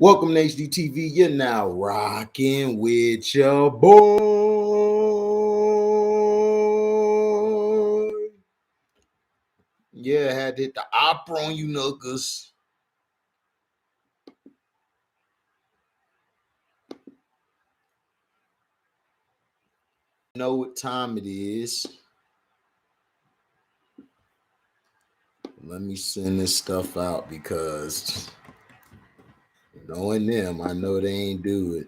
Welcome to HDTV. You're now rocking with your boy. Yeah, had to hit the opera on you, knuckles. Know what time it is. Let me send this stuff out because knowing them, I know they ain't do it.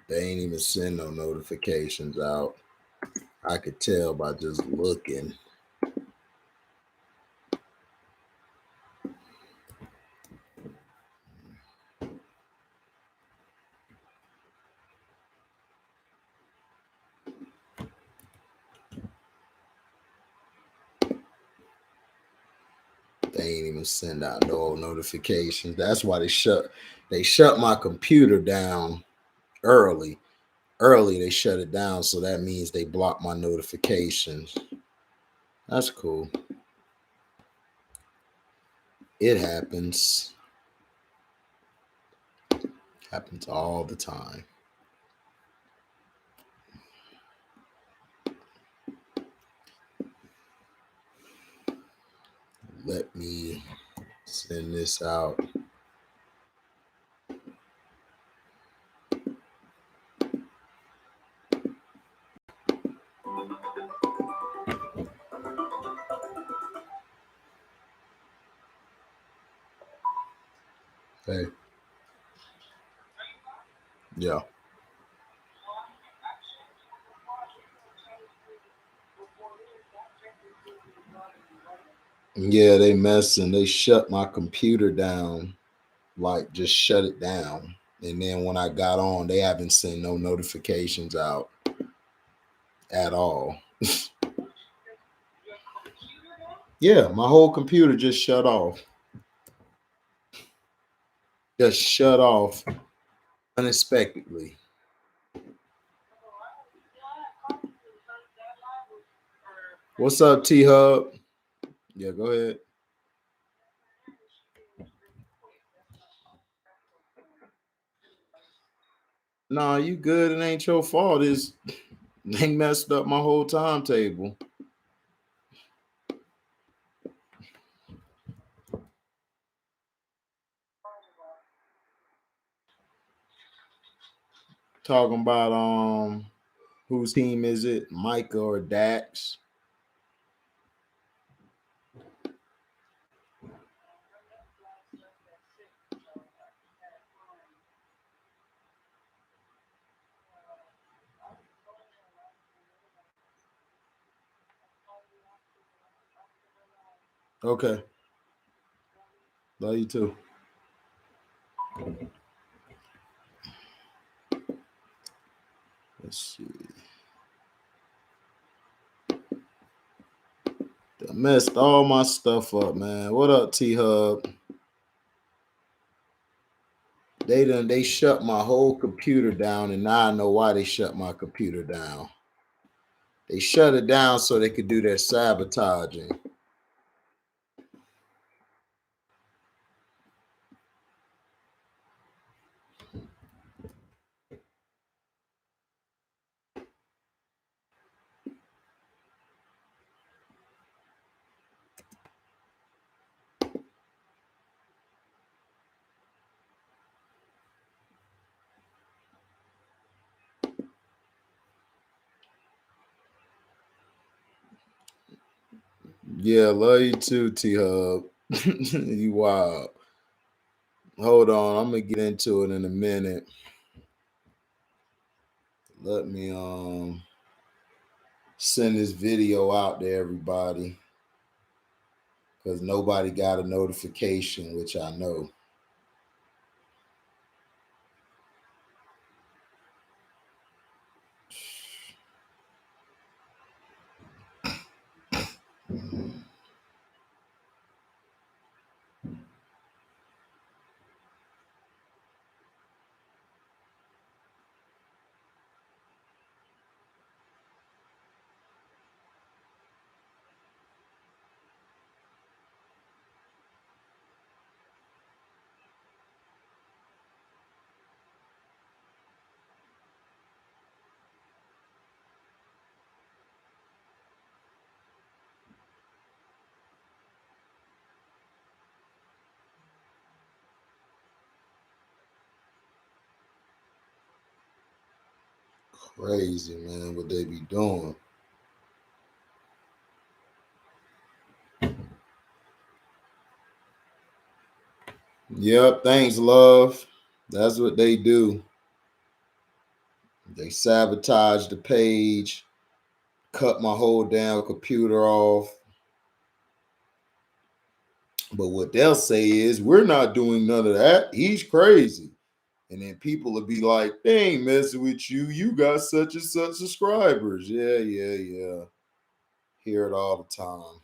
They ain't even send no notifications out. I could tell by just looking. They ain't even send out no notifications. That's why they shut my computer down early. They shut it down, so that means they block my notifications. That's cool. It happens. Happens all the time. Let me send this out. Hey. Yeah. Yeah, they messing. They shut my computer down. Like, just shut it down. And then when I got on, they haven't sent no notifications out at all. Yeah, my whole computer just shut off. Just shut off unexpectedly. What's up, T-Hub? Yeah, go ahead. Nah, you good. It ain't your fault. They messed up my whole timetable. Talking about whose team is it? Micah or Dax? Okay. Love you too. Let's see. I messed all my stuff up, man. What up, T-Hub? They shut my whole computer down, and now I know why they shut my computer down. They shut it down so they could do their sabotaging. Yeah, love you too, T-Hub. You wild. Hold on, I'm gonna get into it in a minute. Let me send this video out to everybody because nobody got a notification, which I know. Crazy, man, what they be doing. Yep, thanks, love. That's what they do. They sabotage the page, cut my whole damn computer off. But what they'll say is, we're not doing none of that. He's crazy. And then people will be like, they ain't messing with you. You got such and such subscribers. Yeah. Hear it all the time.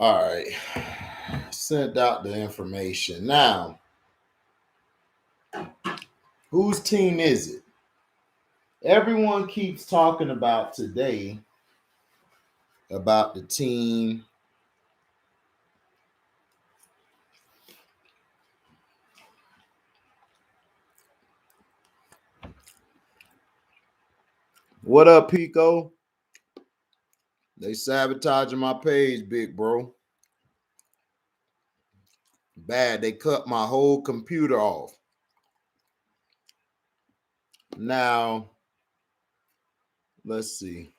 All right. Sent out the information. Now, whose team is it? Everyone keeps talking about today about the team. What up, Pico? They sabotaging my page, big bro. Bad. They cut my whole computer off. Now, let's see.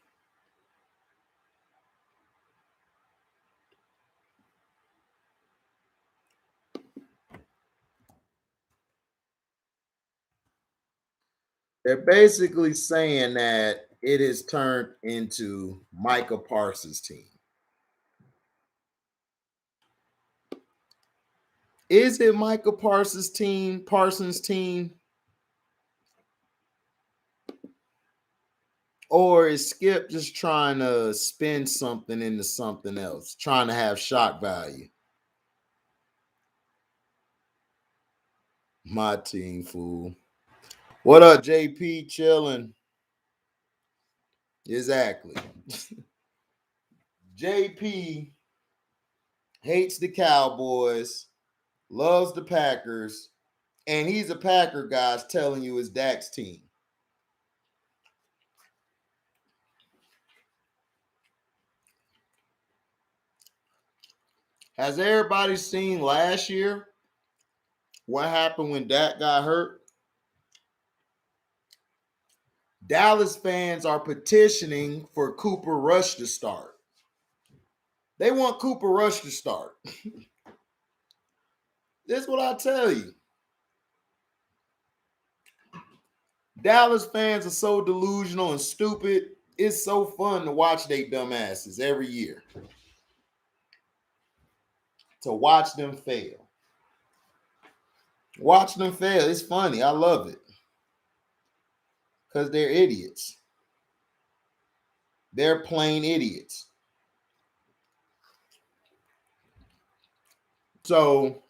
They're basically saying that it is turned into Micah Parsons' team. Is it Micah Parsons' team? Or is Skip just trying to spin something into something else, trying to have shock value? My team, fool. What up, JP? Chilling. Exactly. JP hates the Cowboys, loves the Packers, and he's a Packer guy telling you it's Dak's team. Has everybody seen last year what happened when Dak got hurt? Dallas fans are petitioning for Cooper Rush to start. They want Cooper Rush to start. This is what I tell you. Dallas fans are so delusional and stupid. It's so fun to watch they dumbasses every year. To watch them fail. Watch them fail. It's funny. I love it. Because they're idiots. They're plain idiots. So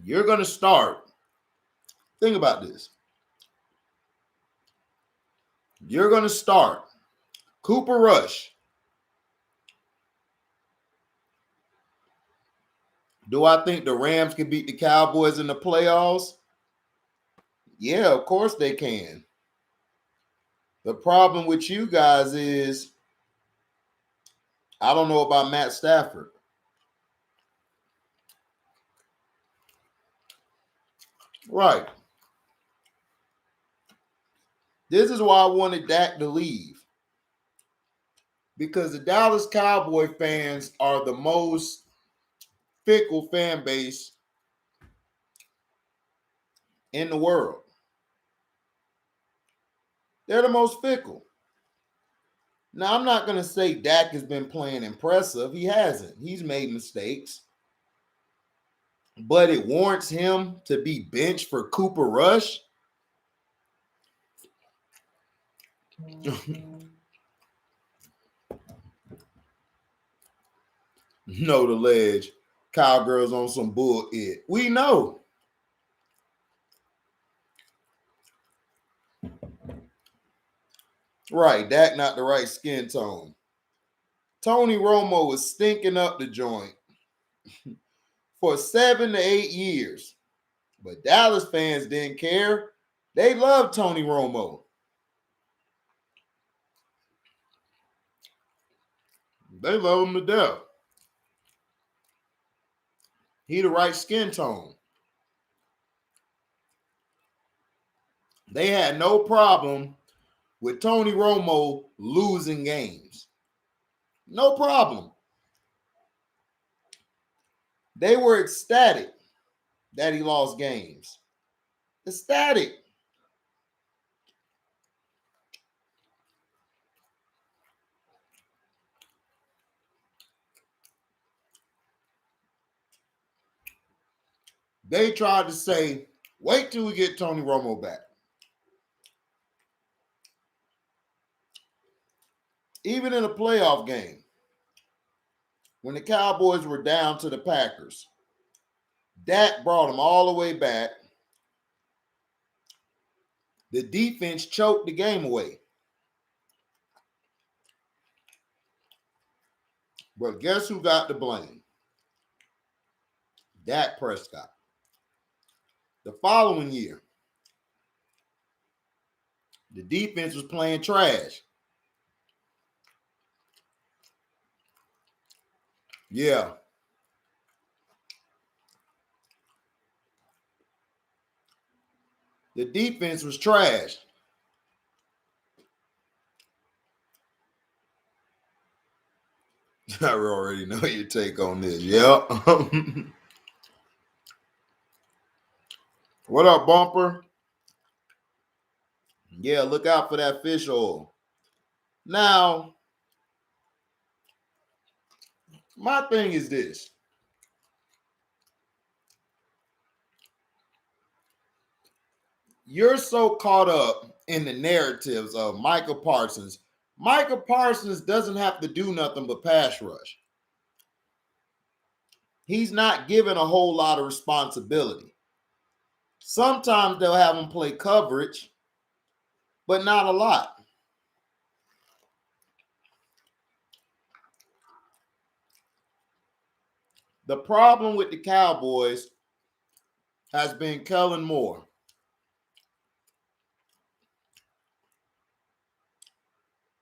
you're going to start. Think about this. You're going to start Cooper Rush. Do I think the Rams can beat the Cowboys in the playoffs? Yeah, of course they can. The problem with you guys is I don't know about Matt Stafford. Right. This is why I wanted Dak to leave. Because the Dallas Cowboy fans are the most fickle fan base in the world. They're the most fickle. Now, I'm not going to say Dak has been playing impressive. He hasn't. He's made mistakes. But it warrants him to be benched for Cooper Rush. Know the ledge. Cowgirls on some bull it. We know. Right, Dak not the right skin tone. Tony Romo was stinking up the joint for 7 to 8 years. But Dallas fans didn't care. They loved Tony Romo. They love him to death. He the right skin tone. They had no problem with Tony Romo losing games. No problem. They were ecstatic that he lost games. Ecstatic. They tried to say, wait till we get Tony Romo back. Even in a playoff game, when the Cowboys were down to the Packers, Dak brought them all the way back. The defense choked the game away. But guess who got the blame? Dak Prescott. The following year, the defense was playing trash. Yeah. The defense was trash. I already know your take on this. Yep. What up, Bumper? Yeah, look out for that fish oil. Now, my thing is this. You're so caught up in the narratives of Micah Parsons. Micah Parsons doesn't have to do nothing but pass rush. He's not given a whole lot of responsibility. Sometimes they'll have him play coverage, but not a lot. The problem with the Cowboys has been Kellen Moore.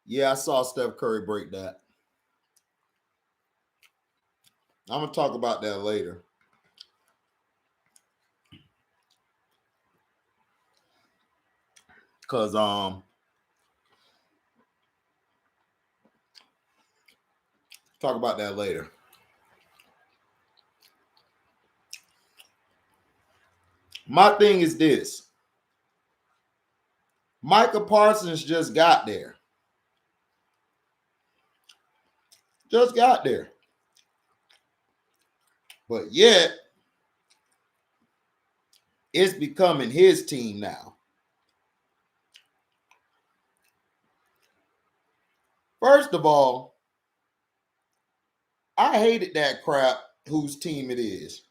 Yeah, I saw Steph Curry break that. I'm going to talk about that later. Because, talk about that later. My thing is this. Micah Parsons just got there. Just got there. But yet, it's becoming his team now. First of all, I hated that crap whose team it is.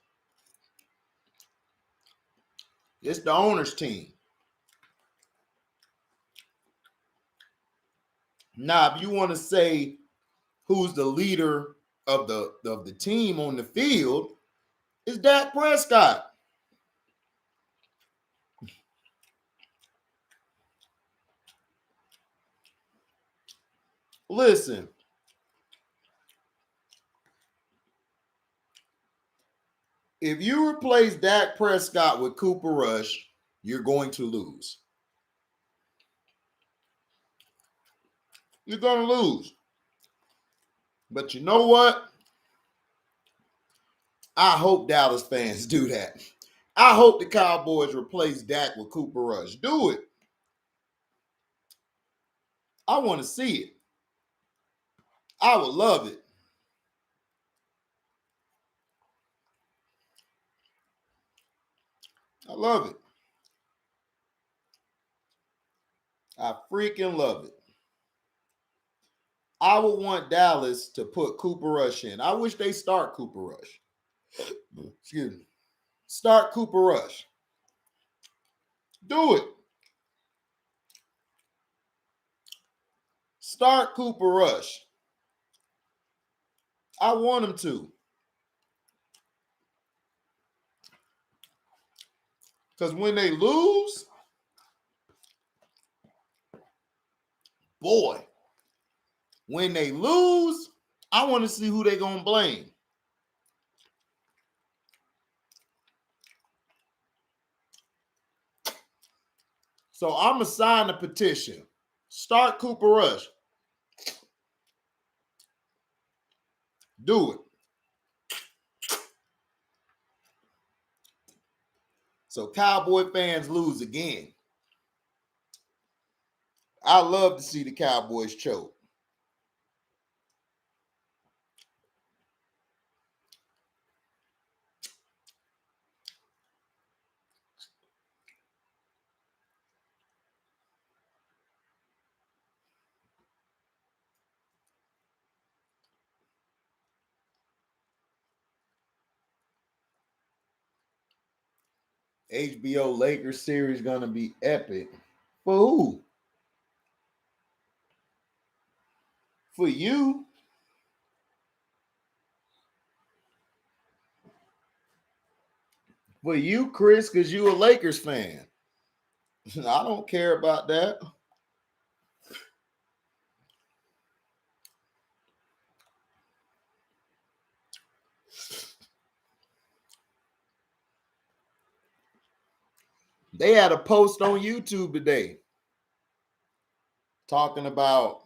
It's the owner's team. Now, if you want to say who's the leader of the team on the field, it's Dak Prescott. Listen, if you replace Dak Prescott with Cooper Rush, you're going to lose. You're going to lose. But you know what? I hope Dallas fans do that. I hope the Cowboys replace Dak with Cooper Rush. Do it. I want to see it. I would love it. I love it. I freaking love it. I would want Dallas to put Cooper Rush in. I wish they start Cooper Rush. Excuse me. Start Cooper Rush. Do it. Start Cooper Rush. I want him to. Because when they lose, boy, when they lose, I want to see who they're going to blame. So I'm going to sign the petition. Start Cooper Rush. Do it. So Cowboy fans lose again. I love to see the Cowboys choke. HBO Lakers series gonna be epic. For who? For you? For you, Chris, because you a Lakers fan. I don't care about that. They had a post on YouTube today talking about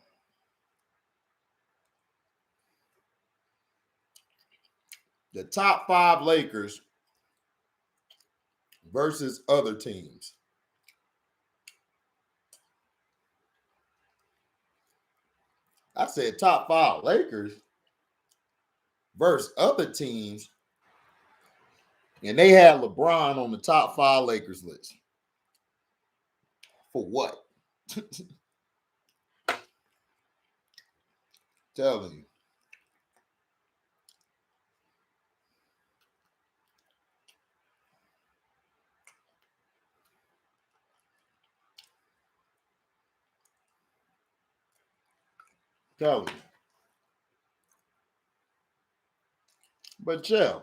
the top 5 Lakers versus other teams. I said top 5 Lakers versus other teams. And they had LeBron on the top 5 Lakers list. For what? Telling you. Telling you. But yeah.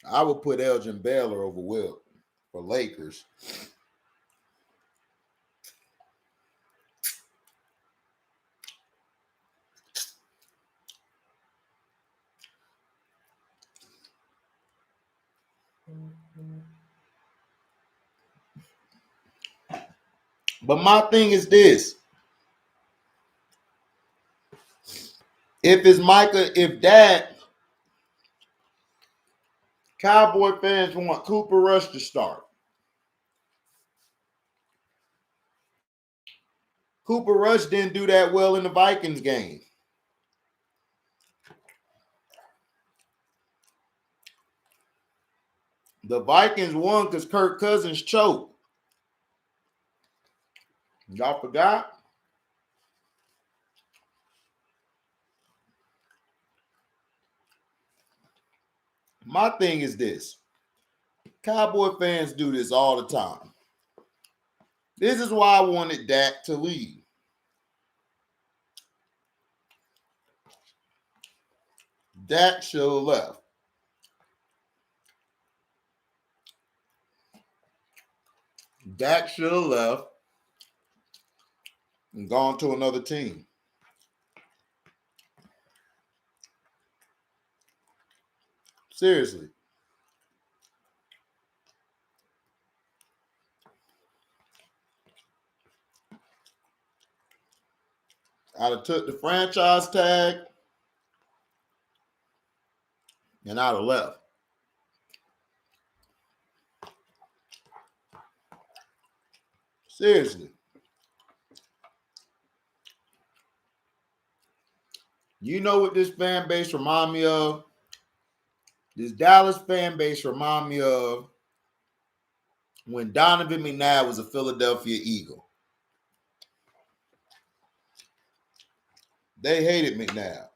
I would put Elgin Baylor over Wilt for Lakers. But my thing is this. If it's Micah, if that Cowboy fans want Cooper Rush to start. Cooper Rush didn't do that well in the Vikings game. The Vikings won because Kirk Cousins choked. Y'all forgot? My thing is this. Cowboy fans do this all the time. This is why I wanted Dak to leave. Dak should have left. Dak should have left and gone to another team. Seriously. I'd have took the franchise tag and I'd have left. Seriously. You know what this fan base remind me of? This Dallas fan base remind me of when Donovan McNabb was a Philadelphia Eagle. They hated McNabb.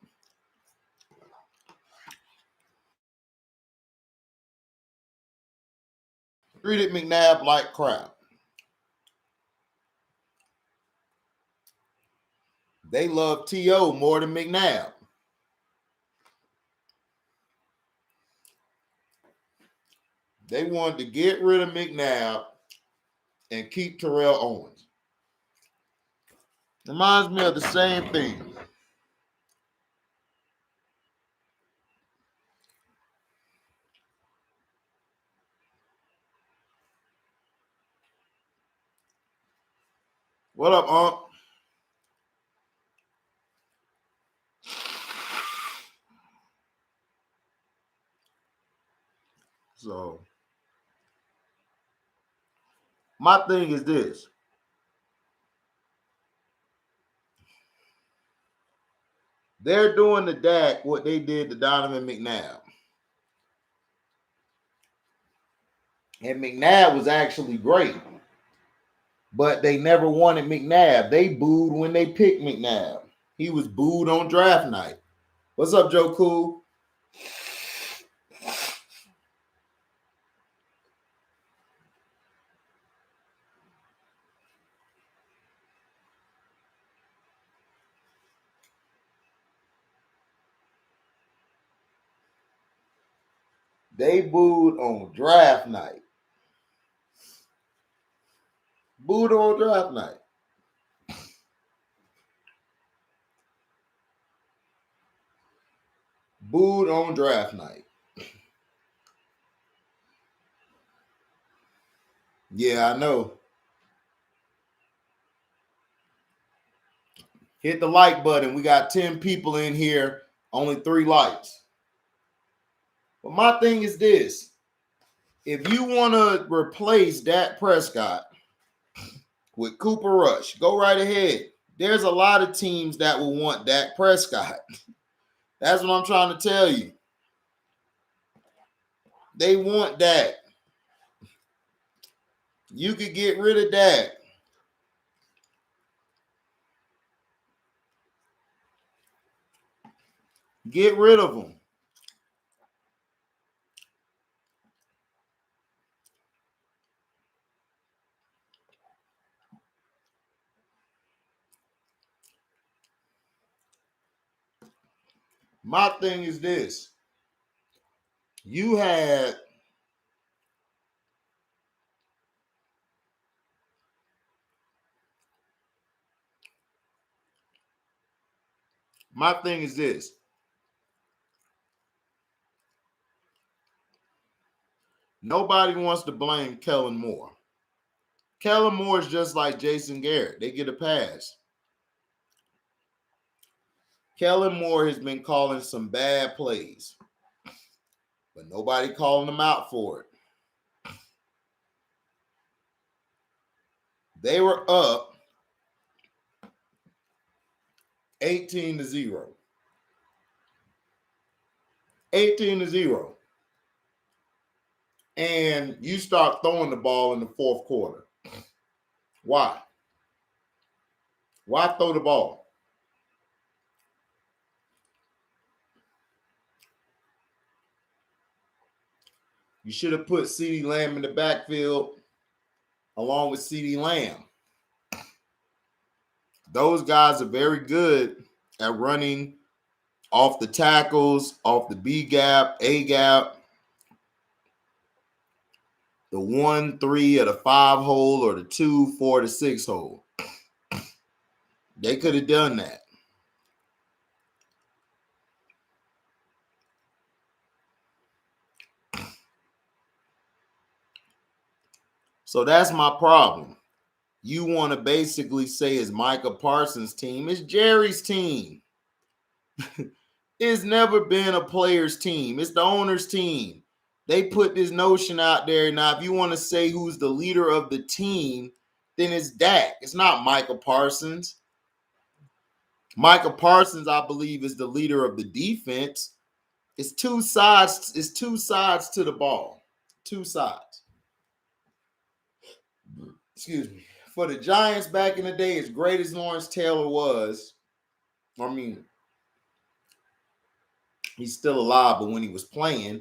Treated McNabb like crap. They love T.O. more than McNabb. They wanted to get rid of McNabb and keep Terrell Owens. Reminds me of the same thing. What up, Unc? So, my thing is this. They're doing to Dak what they did to Donovan McNabb. And McNabb was actually great. But they never wanted McNabb. They booed when they picked McNabb. He was booed on draft night. What's up, Joe Cool? They booed on draft night. Booed on draft night. Booed on draft night. Yeah, I know. Hit the like button. We got 10 people in here, only 3 likes. But my thing is this. If you want to replace Dak Prescott with Cooper Rush, go right ahead. There's a lot of teams that will want Dak Prescott. That's what I'm trying to tell you. They want Dak. You could get rid of Dak. Get rid of him. My thing is this. You had my thing is this. Nobody wants to blame Kellen Moore. Kellen Moore is just like Jason Garrett. They get a pass. Kellen Moore has been calling some bad plays, but nobody calling him out for it. They were up 18-0. 18-0. And you start throwing the ball in the fourth quarter. Why? Why throw the ball? You should have put CeeDee Lamb in the backfield along with CeeDee Lamb. Those guys are very good at running off the tackles, off the B gap, A gap, the 1-3 or the 5 hole or the 2-4 to 6 hole. They could have done that. So that's my problem. You want to basically say it's Micah Parsons' team. It's Jerry's team. It's never been a player's team. It's the owner's team. They put this notion out there. Now, if you want to say who's the leader of the team, then it's Dak. It's not Micah Parsons. Micah Parsons, I believe, is the leader of the defense. It's two sides. It's two sides to the ball. Two sides. Excuse me. For the Giants back in the day, as great as Lawrence Taylor was, I mean, he's still alive, but when he was playing,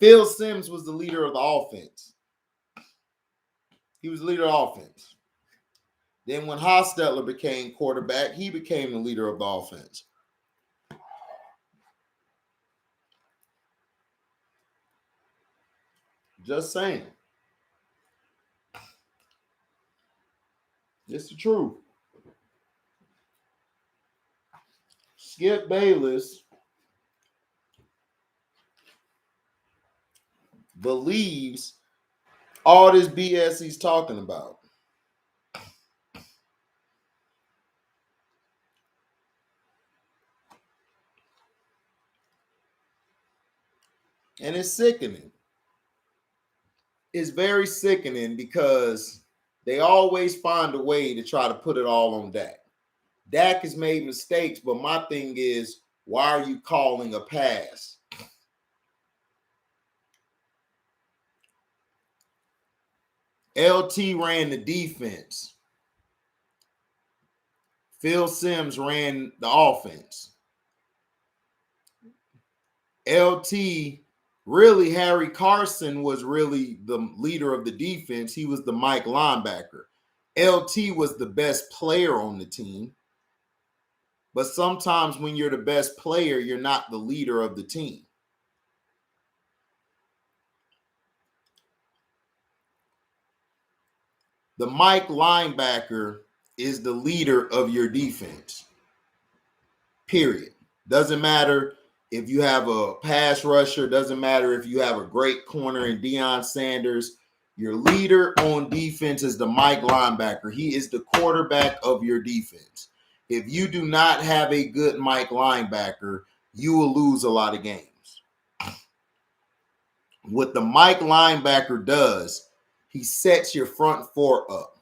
Phil Simms was the leader of the offense. He was the leader of the offense. Then when Hostetler became quarterback, he became the leader of the offense. Just saying. It's the truth. Skip Bayless believes all this BS he's talking about. And it's sickening. It's very sickening because they always find a way to try to put it all on Dak. Dak has made mistakes, but my thing is, why are you calling a pass? LT ran the defense. Phil Simms ran the offense. LT, really, Harry Carson was really the leader of the defense. He was the Mike linebacker. LT was the best player on the team. But sometimes when you're the best player, you're not the leader of the team. The Mike linebacker is the leader of your defense. Period. Doesn't matter if you have a pass rusher. Doesn't matter if you have a great corner in Deion Sanders. Your leader on defense is the Mike linebacker. He is the quarterback of your defense. If you do not have a good Mike linebacker, you will lose a lot of games. What the Mike linebacker does, he sets your front four up.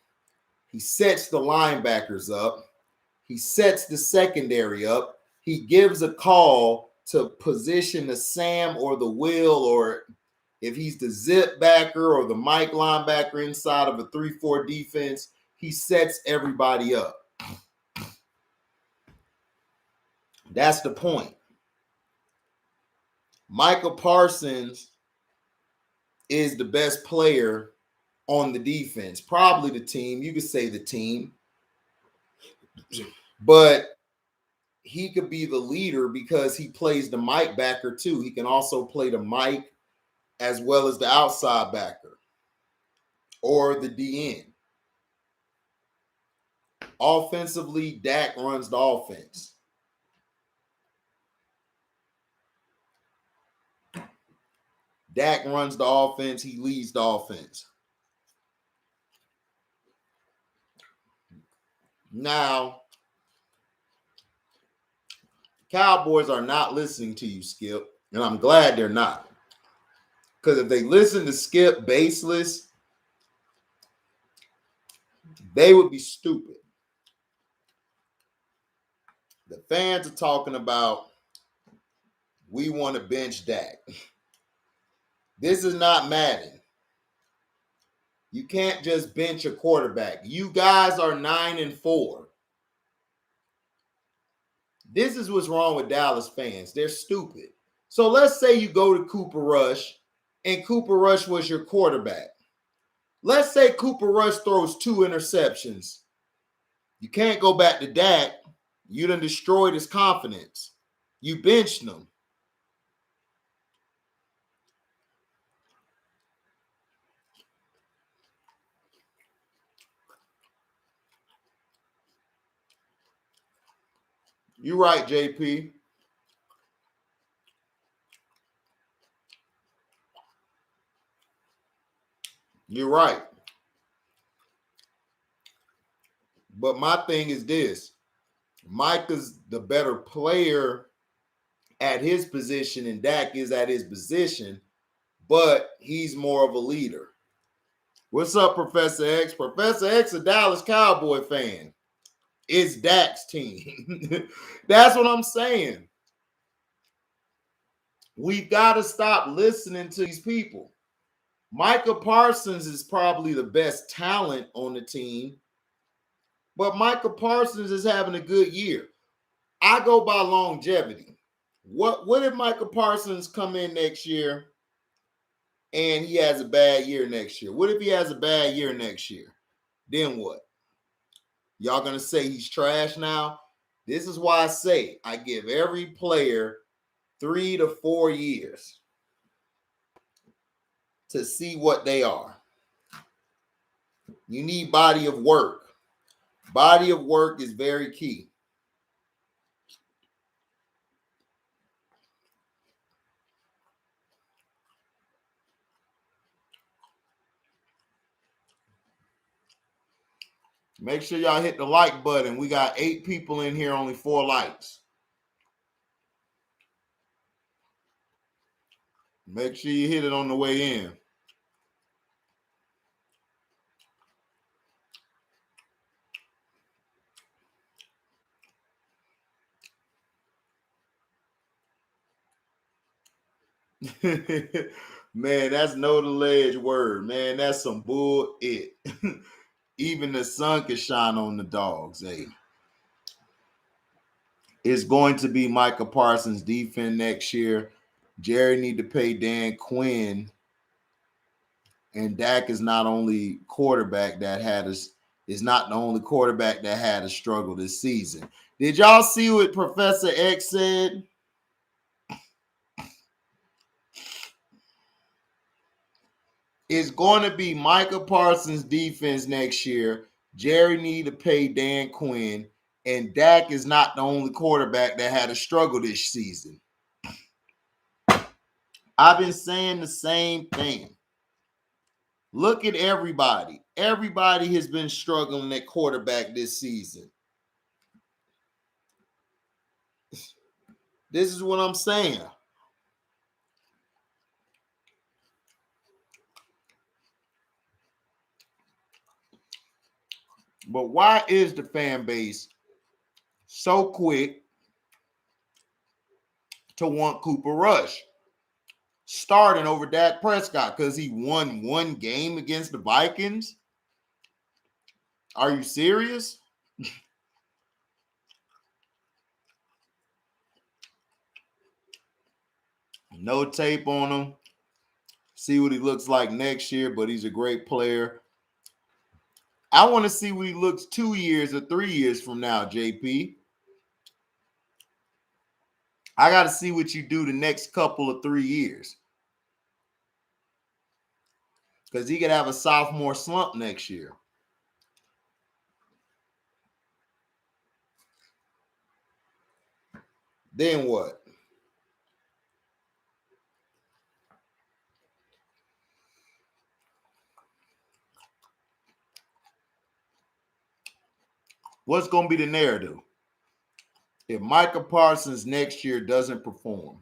He sets the linebackers up. He sets the secondary up. He gives a call to position the Sam or the Will, or if he's the zip backer or the Mike linebacker inside of a 3-4 defense, he sets everybody up. That's the point. Micah Parsons is the best player on the defense, probably the team. You could say the team, but he could be the leader because he plays the Mike backer too. He can also play the Mike as well as the outside backer or the DN. Offensively, Dak runs the offense. Dak runs the offense. He leads the offense. Now, Cowboys are not listening to you, Skip, and I'm glad they're not. Because if they listen to Skip baseless, they would be stupid. The fans are talking about, we want to bench Dak. This is not Madden. You can't just bench a quarterback. You guys are 9-4. This is what's wrong with Dallas fans. They're stupid. So let's say you go to Cooper Rush, and Cooper Rush was your quarterback. Let's say Cooper Rush throws 2 interceptions. You can't go back to Dak. You done destroyed his confidence. You benched him. You're right, JP. You're right. But my thing is this. Micah's the better player at his position, and Dak is at his position, but he's more of a leader. What's up, Professor X? Professor X, a Dallas Cowboy fan. It's Dak's team. That's what I'm saying. We've got to stop listening to these people. Micah Parsons is probably the best talent on the team, but Micah Parsons is having a good year. I go by longevity. What if Micah Parsons come in next year and he has a bad year next year? What if he has a bad year next year? Then what? Y'all gonna say he's trash now? This is why I say I give every player 3 to 4 years to see what they are. You need body of work. Body of work is very key. Make sure y'all hit the like button. We got 8 people in here, only 4 likes. Make sure you hit it on the way in. Man, that's no the ledge word. Man, that's some bull it. Even the sun can shine on the dogs. Hey, it's going to be Micah Parsons' defense next year. Jerry need to pay Dan Quinn, and Dak is not only quarterback that had us. Is not the only quarterback that had a struggle this season. Did y'all see what Professor X said? It's going to be Micah Parsons' defense next year. Jerry need to pay Dan Quinn, and Dak is not the only quarterback that had a struggle this season. I've been saying the same thing. Look at everybody. Everybody has been struggling at quarterback this season. This is what I'm saying. But why is the fan base so quick to want Cooper Rush starting over Dak Prescott? Because he won one game against the Vikings? Are you serious? No tape on him. See what he looks like next year, but he's a great player. I want to see what he looks 2 years or 3 years from now, JP. I got to see what you do the next couple of 3 years. Because he could have a sophomore slump next year. Then what? What's going to be the narrative? If Micah Parsons next year doesn't perform,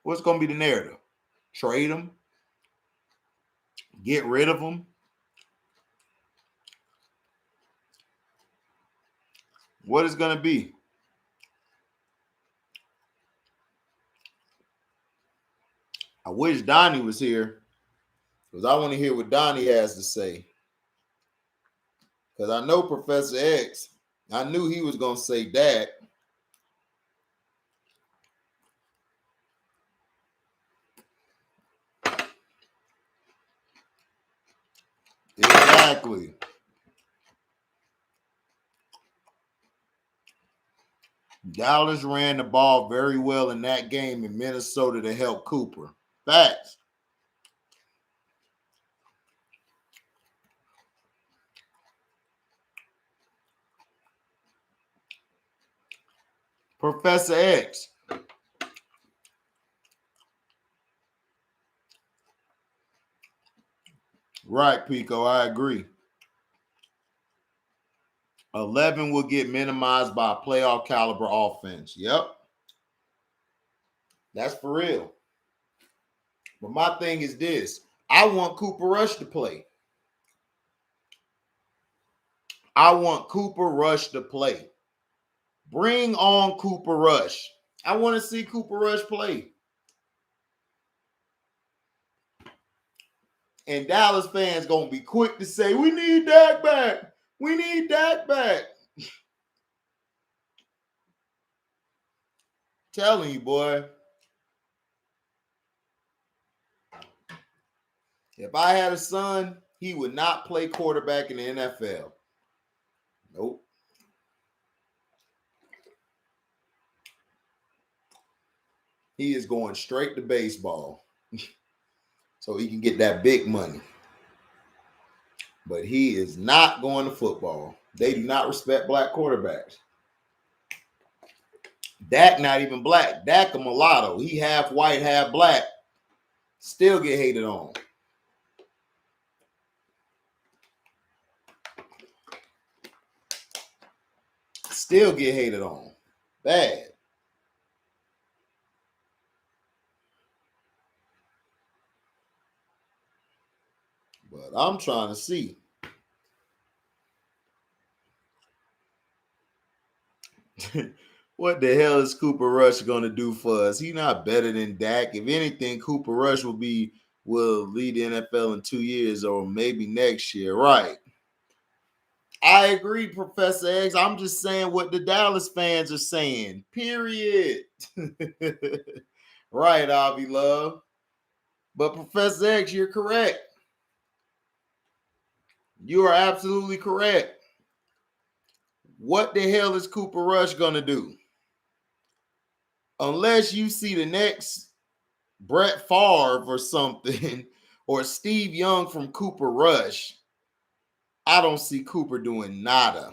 what's going to be the narrative? Trade him? Get rid of him? What is going to be? I wish Donnie was here because I want to hear what Donnie has to say. Because I know Professor X, I knew he was going to say that. Exactly. Dallas ran the ball very well in that game in Minnesota to help Cooper. Facts. Professor X. Right, Pico, I agree. 11 will get minimized by a playoff caliber offense. Yep. That's for real. But my thing is this. I want Cooper Rush to play. I want Cooper Rush to play. Bring on Cooper Rush. I want to see Cooper Rush play. And Dallas fans going to be quick to say, we need Dak back. We need Dak back. Telling you, boy. If I had a son, he would not play quarterback in the NFL. Nope. He is going straight to baseball so he can get that big money. But he is not going to football. They do not respect black quarterbacks. Dak not even black. Dak a mulatto. He half white, half black. Still get hated on. Still get hated on. Bad. But I'm trying to see. What the hell is Cooper Rush going to do for us? He's not better than Dak. If anything, Cooper Rush will lead the NFL in 2 years or maybe next year. Right. I agree, Professor X. I'm just saying what the Dallas fans are saying. Period. Right, Avi Love. But Professor X, you're correct. You are absolutely correct. What the hell is Cooper Rush going to do? Unless you see the next Brett Favre or something, or Steve Young from Cooper Rush, I don't see Cooper doing nada.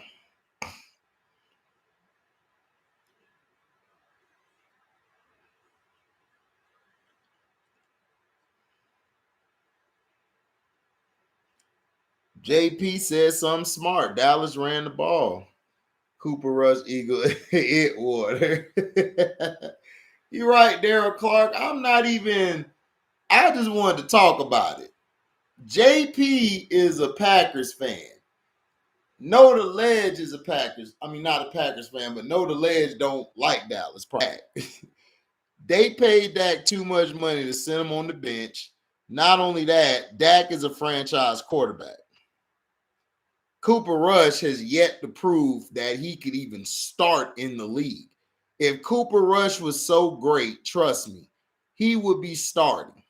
JP says something smart. Dallas ran the ball. Cooper Rush, Eagle, it water. You're right, Daryl Clark. I just wanted to talk about it. JP is a Packers fan. Know the Ledge is not a Packers fan, but Know the Ledge don't like Dallas. They paid Dak too much money to send him on the bench. Not only that, Dak is a franchise quarterback. Cooper Rush has yet to prove that he could even start in the league. If Cooper Rush was so great, trust me, he would be starting.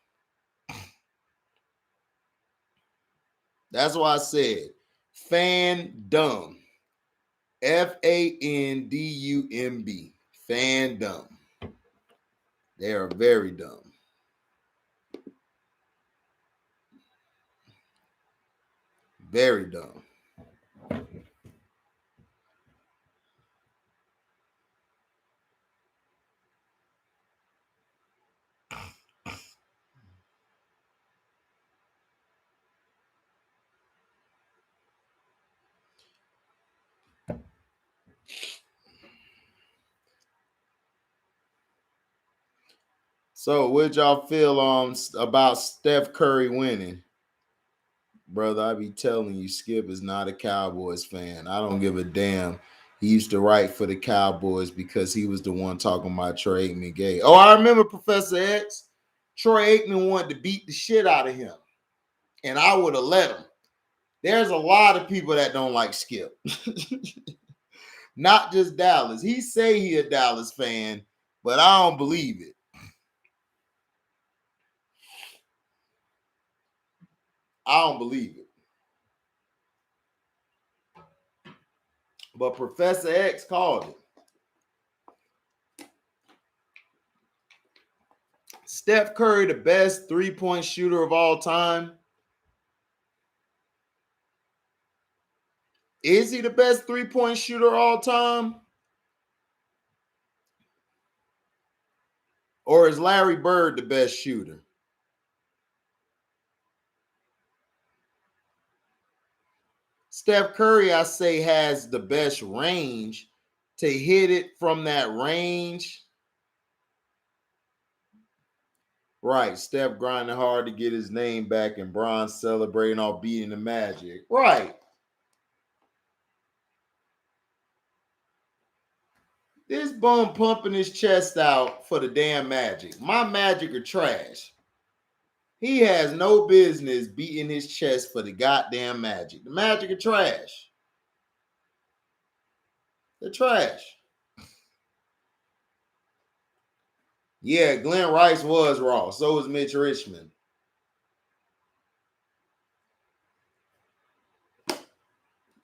That's why I said fandom. Fandumb. Fandom. They are very dumb. Very dumb. So, what y'all feel about Steph Curry winning? Brother, I be telling you, Skip is not a Cowboys fan. I don't give a damn. He used to write for the Cowboys because he was the one talking about Troy Aikman gay. Oh, I remember Professor X. Troy Aikman wanted to beat the shit out of him, and I would have let him. There's a lot of people that don't like Skip. Not just Dallas. He say he a Dallas fan, but I don't believe it. I don't believe it. But Professor X called it. Steph Curry, the best three-point shooter of all time. Is he the best three-point shooter of all time? Or is Larry Bird the best shooter? Steph Curry, I say, has the best range to hit it from that range. Right, Steph grinding hard to get his name back and Bron celebrating off beating the Magic. Right. bum pumping his chest out for the damn Magic. My Magic are trash. He has no business beating his chest for the goddamn Magic. The Magic are trash. They're trash. Yeah, Glenn Rice was raw. So was Mitch Richmond.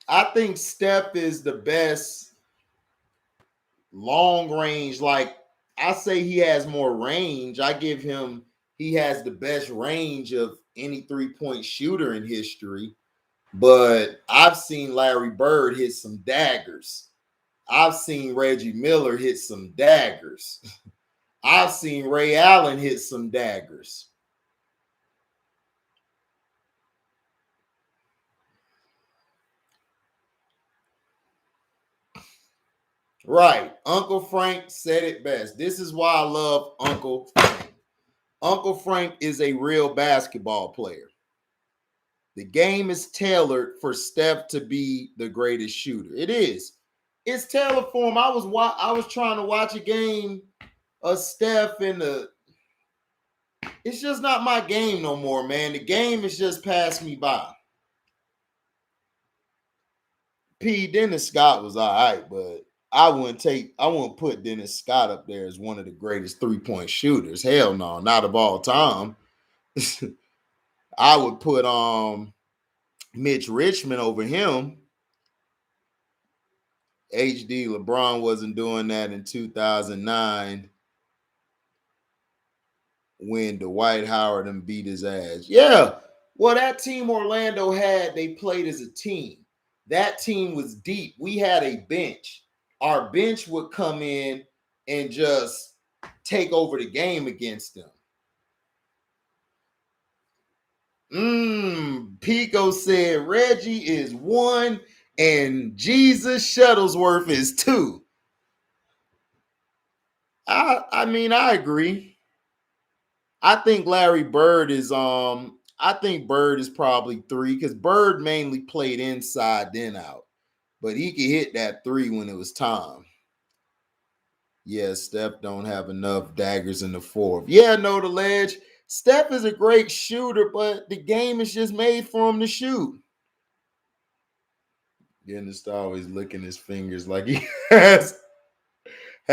I think Steph is the best long range. Like, I say he has more range. I give him, he has the best range of any 3-point shooter in history. But I've seen Larry Bird hit some daggers. I've seen Reggie Miller hit some daggers. I've seen Ray Allen hit some daggers. Right. Uncle Frank said it best. This is why I love Uncle Frank. Uncle Frank is a real basketball player. The game is tailored for Steph to be the greatest shooter. It is. It's tailored for him. I was trying to watch a game of Steph and it's just not my game no more, man. The game is just passed me by. Dennis Scott was all right, but I wouldn't put Dennis Scott up there as one of the greatest 3-point shooters. Hell no, not of all time. I would put Mitch Richmond over him. HD LeBron wasn't doing that in 2009 when Dwight Howard and beat his ass. Yeah. Well, that team Orlando had, they played as a team. That team was deep. We had a bench. Our bench would come in and just take over the game against them. Pico said Reggie is 1 and Jesus Shuttlesworth is 2. I mean, I agree. I think Larry Bird is I think Bird is probably 3 because Bird mainly played inside then out, but he could hit that 3 when it was time. Yeah, Steph don't have enough daggers in the 4th. Yeah, no, the ledge. Steph is a great shooter, but the game is just made for him to shoot. Dennis always licking his fingers like he has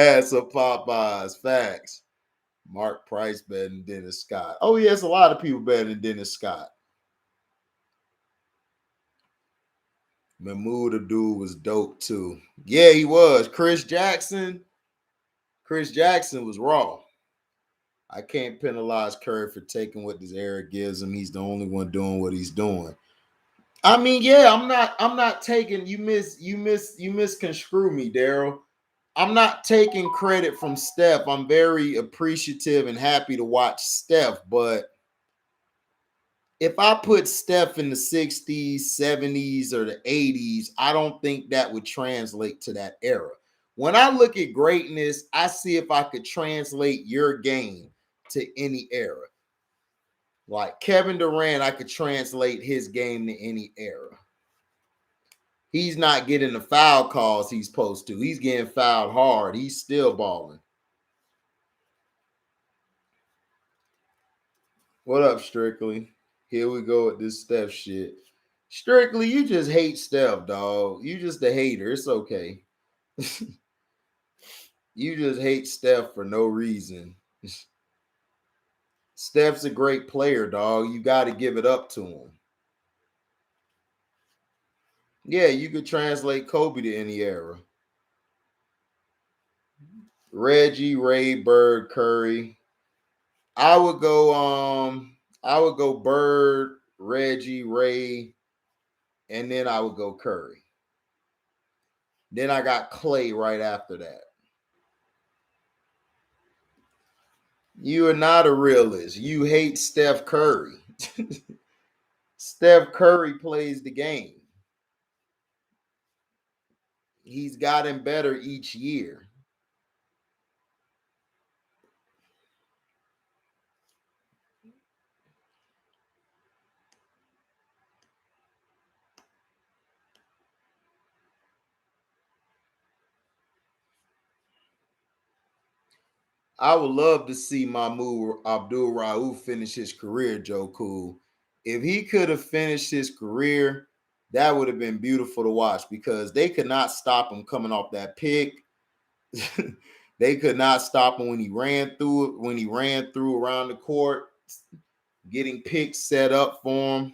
some Popeyes. Facts. Mark Price better than Dennis Scott. Oh, yes, a lot of people better than Dennis Scott. Mahmoud Abdul was dope too. Yeah, he was. Chris Jackson was raw. I can't penalize Curry for taking what this era gives him. He's the only one doing what he's doing. I mean, yeah, I'm not taking you misconstrue me, Daryl. I'm not taking credit from Steph. I'm very appreciative and happy to watch Steph, but if I put Steph in the 60s, 70s, or the 80s, I don't think that would translate to that era. When I look at greatness, I see if I could translate your game to any era. Like Kevin Durant, I could translate his game to any era. He's not getting the foul calls he's supposed to. He's getting fouled hard. He's still balling. What up, Strictly? Here we go with this Steph shit. Strictly, you just hate Steph, dog. You just a hater. It's okay. You just hate Steph for no reason. Steph's a great player, dog. You got to give it up to him. Yeah, you could translate Kobe to any era. Reggie, Ray, Bird, Curry. I would go Bird, Reggie, Ray, and then I would go Curry. Then I got Clay right after that. You are not a realist. You hate Steph Curry. Steph Curry plays the game. He's gotten better each year. I would love to see Mahmoud Abdul Rauf finish his career, Joe Cool. If he could have finished his career, that would have been beautiful to watch because they could not stop him coming off that pick. They could not stop him when he ran through it, when he ran through around the court, getting picks set up for him.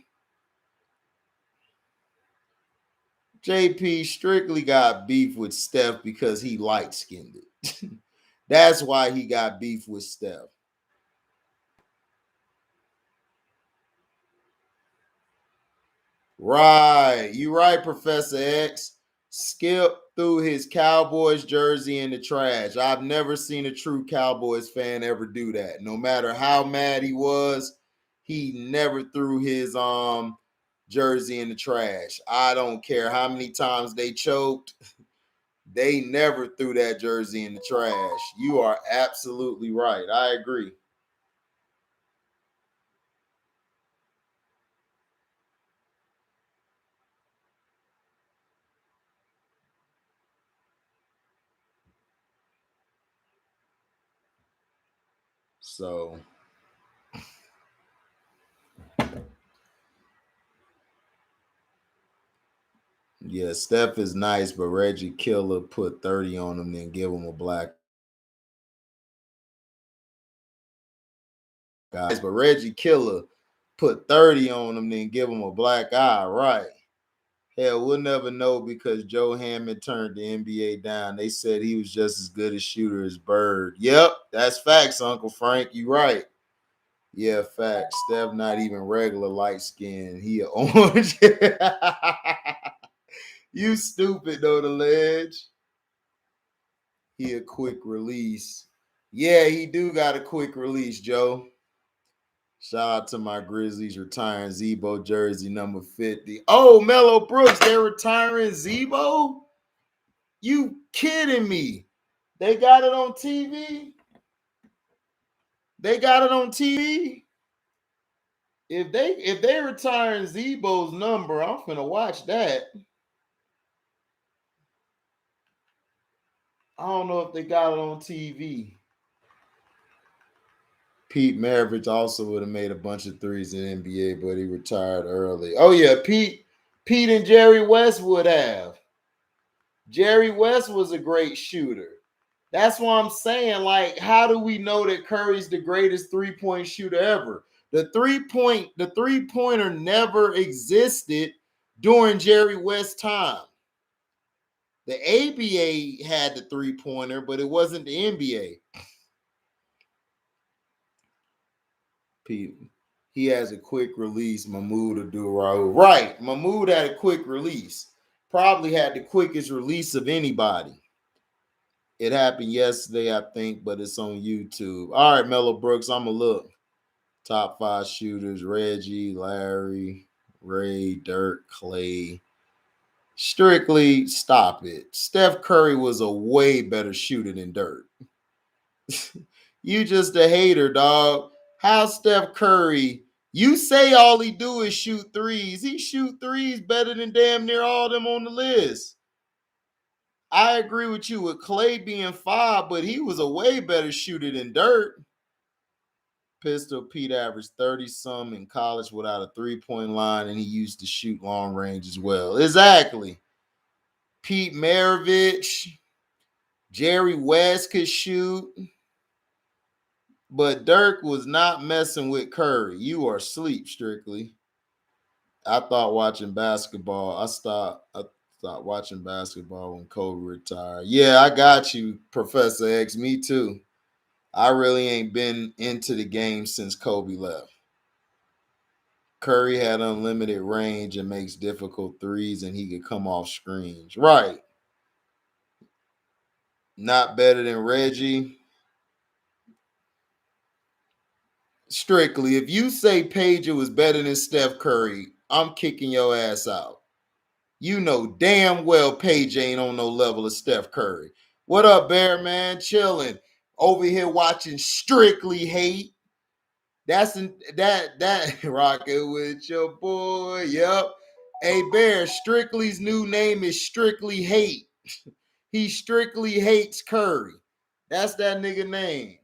JP strictly got beef with Steph because he light-skinned it. That's why he got beef with Steph. Right. You right, Professor X. Skip threw his Cowboys jersey in the trash. I've never seen a true Cowboys fan ever do that. No matter how mad he was, he never threw his jersey in the trash. I don't care how many times they choked. They never threw that jersey in the trash. You are absolutely right. I agree. So, yeah, Steph is nice, but Reggie Killer put 30 on him, then give him a black eye. But Reggie Killer put 30 on him, then give him a black eye. Right. Hell, we'll never know because Joe Hammond turned the NBA down. They said he was just as good a shooter as Bird. Yep, that's facts, Uncle Frank. You right. Yeah, facts. Steph not even regular light skin. He a orange. You stupid though, the ledge. He a quick release. Yeah, he do got a quick release, Joe. Shout out to my Grizzlies retiring Zebo jersey number 50. Oh, Mello Brooks, they're retiring Zebo? You kidding me? They got it on TV? They got it on TV? If they retiring Zebo's number, I'm finna watch that. I don't know if they got it on TV. Pete Maravich also would have made a bunch of threes in the NBA, but he retired early. Oh yeah, Pete and Jerry West would have. Jerry West was a great shooter. That's why I'm saying, like, how do we know that Curry's the greatest three-point shooter ever? The three-pointer never existed during Jerry West's time. The ABA had the three-pointer, but it wasn't the NBA. He has a quick release. Mahmoud Abdul-Rauf. Right. Mahmoud had a quick release. Probably had the quickest release of anybody. It happened yesterday, I think, but it's on YouTube. All right, Mello Brooks, I'm going to look. Top 5 shooters: Reggie, Larry, Ray, Dirk, Clay. Strictly, stop it. Steph Curry was a way better shooter than Dirk. You just a hater, dog. How Steph Curry, you say all he do is shoot threes. He shoot threes better than damn near all of them on the list. I agree with you with Clay being 5, but he was a way better shooter than Dirk. Pistol Pete averaged 30-some in college without a three-point line, and he used to shoot long range as well. Exactly. Pete Maravich, Jerry West could shoot, but Dirk was not messing with Curry. You are asleep, strictly. I thought watching basketball. I stopped watching basketball when Kobe retired. Yeah, I got you, Professor X. Me too. I really ain't been into the game since Kobe left. Curry had unlimited range and makes difficult threes, and he could come off screens. Right. Not better than Reggie. Strictly, if you say Pager was better than Steph Curry, I'm kicking your ass out. You know damn well Paige ain't on no level of Steph Curry. What up, Bear Man? Chilling over here watching Strictly Hate. That rocking with your boy. Yep. Hey Bear, Strictly's new name is Strictly Hate. He strictly hates Curry. That's that nigga name.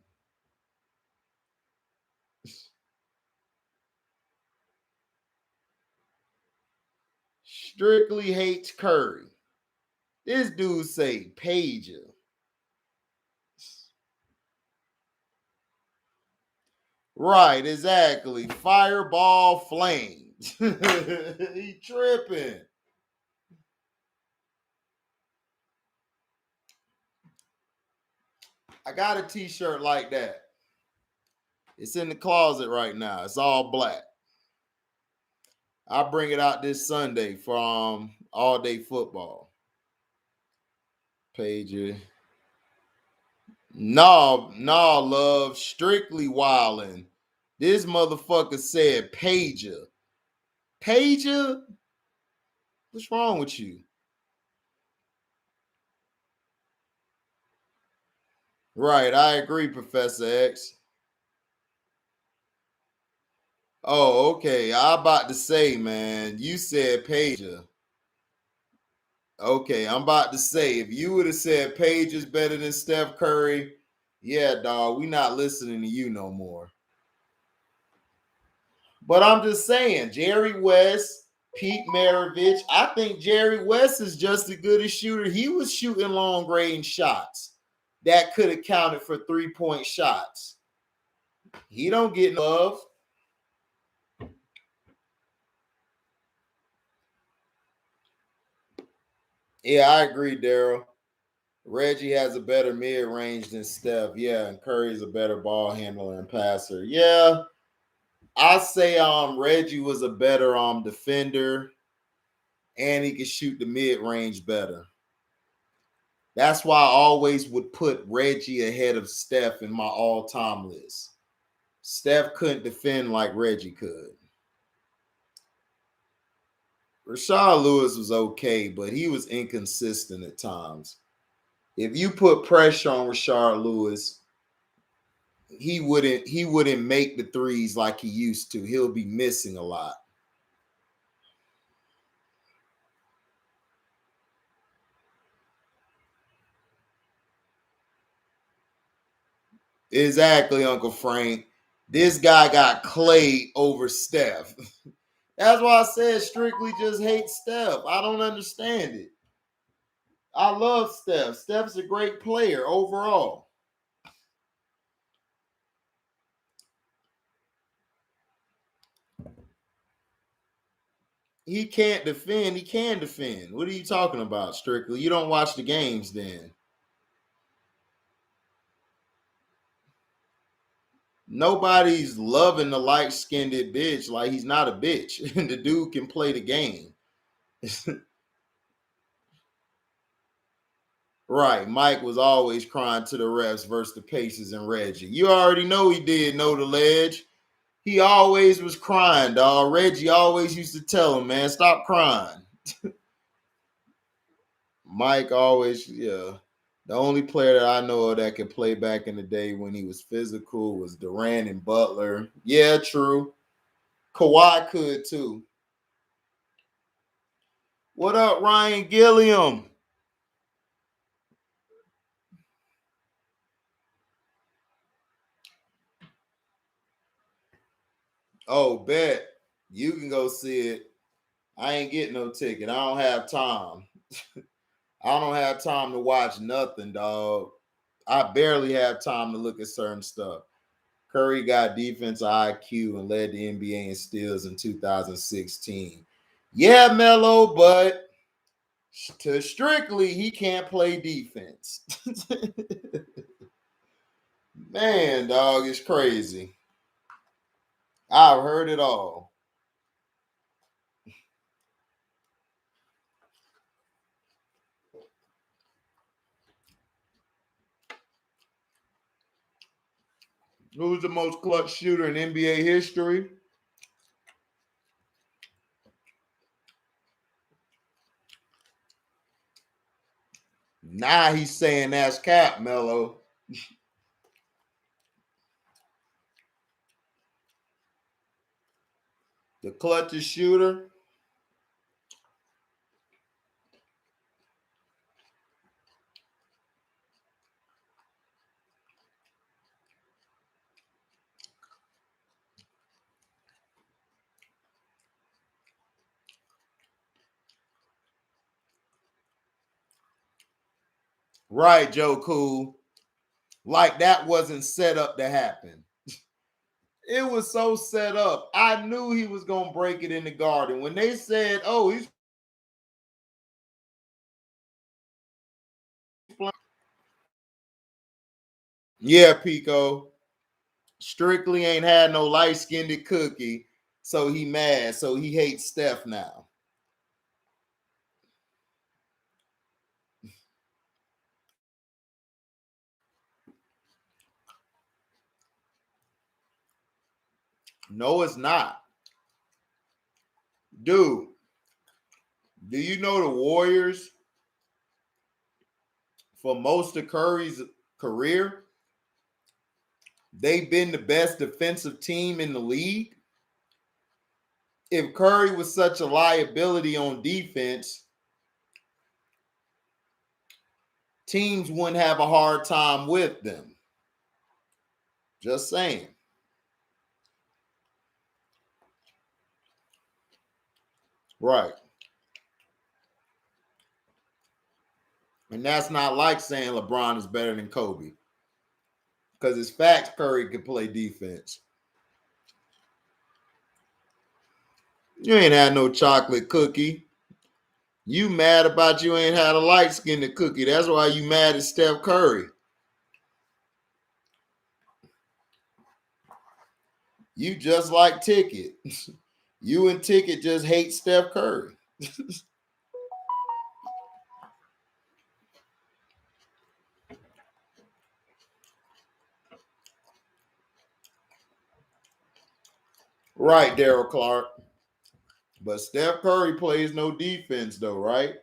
Strictly hates Curry. This dude say pager. Right, exactly. Fireball flames. He tripping. I got a t-shirt like that. It's in the closet right now. It's all black. I'll bring it out this Sunday from all day football. Pager. No, love. Strictly wildin'. This motherfucker said pager. Pager? What's wrong with you? Right, I agree, Professor X. Oh, okay. I about to say, man, you said pager. Okay, I'm about to say, if you would have said Pager's better than Steph Curry, yeah, dog, we not listening to you no more. But I'm just saying, Jerry West, Pete Maravich, I think Jerry West is just as good a shooter. He was shooting long range shots that could have counted for 3-point shots. He don't get love. Yeah, I agree, Daryl. Reggie has a better mid range than Steph. Yeah, and Curry's a better ball handler and passer. Yeah, I say Reggie was a better defender, and he could shoot the mid range better. That's why I always would put Reggie ahead of Steph in my all time list. Steph couldn't defend like Reggie could. Rashard Lewis was okay, but he was inconsistent at times. If you put pressure on Rashard Lewis, he wouldn't make the threes like he used to. He'll be missing a lot. Exactly, Uncle Frank. This guy got Clay over Steph. That's why I said Strictly just hates Steph. I don't understand it. I love Steph. Steph's a great player overall. He can't defend. He can defend. What are you talking about, Strictly? You don't watch the games then. Nobody's loving the light-skinned bitch like he's not a bitch. And the dude can play the game. Right. Mike was always crying to the refs versus the Pacers and Reggie. You already know he did know the ledge. He always was crying, dog. Reggie always used to tell him, man, stop crying. Mike always, yeah. The only player that I know of that could play back in the day when he was physical was Durant and Butler. Yeah, true. Kawhi could too. What up, Ryan Gilliam? Oh, bet. You can go see it. I ain't getting no ticket. I don't have time. I don't have time to watch nothing, dog. I barely have time to look at certain stuff. Curry got defensive IQ and led the NBA in steals in 2016. Yeah, Melo, but to Strictly, he can't play defense. Man, dog, it's crazy. I've heard it all. Who's the most clutch shooter in NBA history? Now he's saying that's Cap, Melo. The clutchest shooter. Right, Joe Cool. Like that wasn't set up to happen. It was so set up. I knew he was going to break it in the garden. When they said, oh, he's playing. Yeah, Pico. Strictly ain't had no light-skinned cookie, so he mad. So he hates Steph now. No, it's not. Dude, do you know the Warriors, for most of Curry's career, they've been the best defensive team in the league? If Curry was such a liability on defense, teams wouldn't have a hard time with them. Just saying. Right. And that's not like saying LeBron is better than Kobe. Because it's facts Curry can play defense. You ain't had no chocolate cookie. You mad about you ain't had a light-skinned cookie. That's why you mad at Steph Curry. You just like Ticket. You and Ticket just hate Steph Curry. Right, Daryl Clark. But Steph Curry plays no defense, though, right?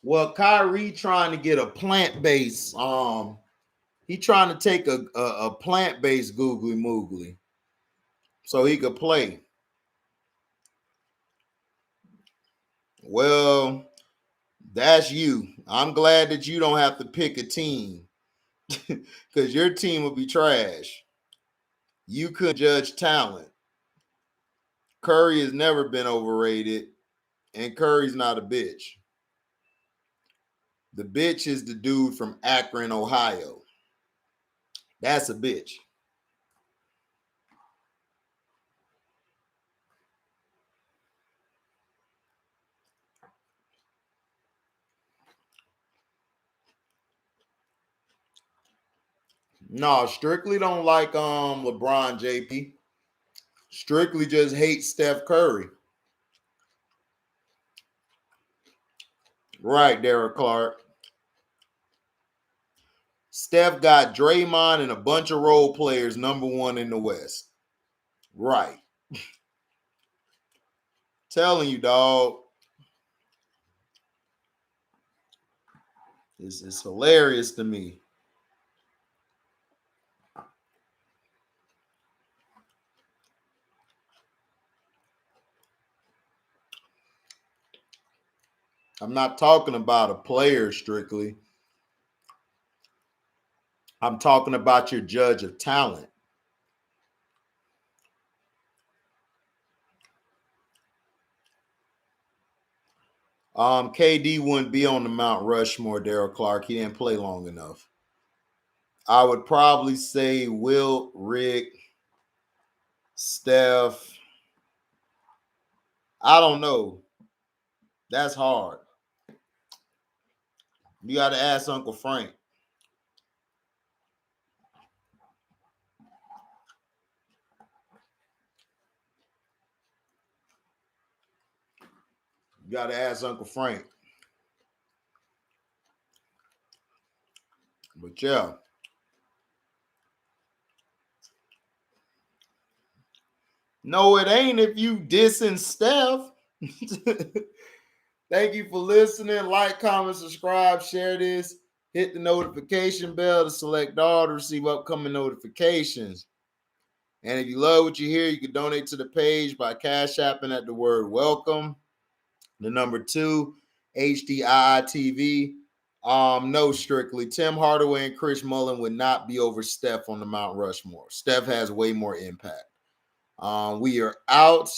Well, Kyrie trying to get a plant-based, he trying to take a plant-based googly moogly so he could play. Well, that's you. I'm glad that you don't have to pick a team because your team would be trash. You couldn't judge talent. Curry has never been overrated, and Curry's not a bitch. The bitch is the dude from Akron, Ohio. That's a bitch. No, Strictly don't like LeBron JP. Strictly just hates Steph Curry. Right, Derek Clark. Steph got Draymond and a bunch of role players number one in the West. Right. Telling you, dog. It's hilarious to me. I'm not talking about a player strictly. I'm talking about your judge of talent. KD wouldn't be on the Mount Rushmore, Daryl Clark. He didn't play long enough. I would probably say Wilt, Rick, Steph. I don't know. That's hard. You got to ask Uncle Frank. You got to ask Uncle Frank. But yeah. No, it ain't if you dissing Steph. Thank you for listening. Like, comment, subscribe, share this. Hit the notification bell to select all to receive upcoming notifications. And if you love what you hear, you can donate to the page by Cash Apping at the word welcome. The number 2, HDIITV. No, strictly. Tim Hardaway and Chris Mullin would not be over Steph on the Mount Rushmore. Steph has way more impact. We are out.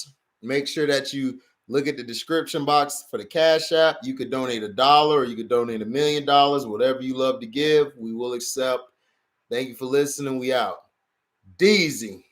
Make sure that you look at the description box for the Cash App. You could donate $1 or you could donate $1 million, whatever you love to give. We will accept. Thank you for listening. We out. Deezy.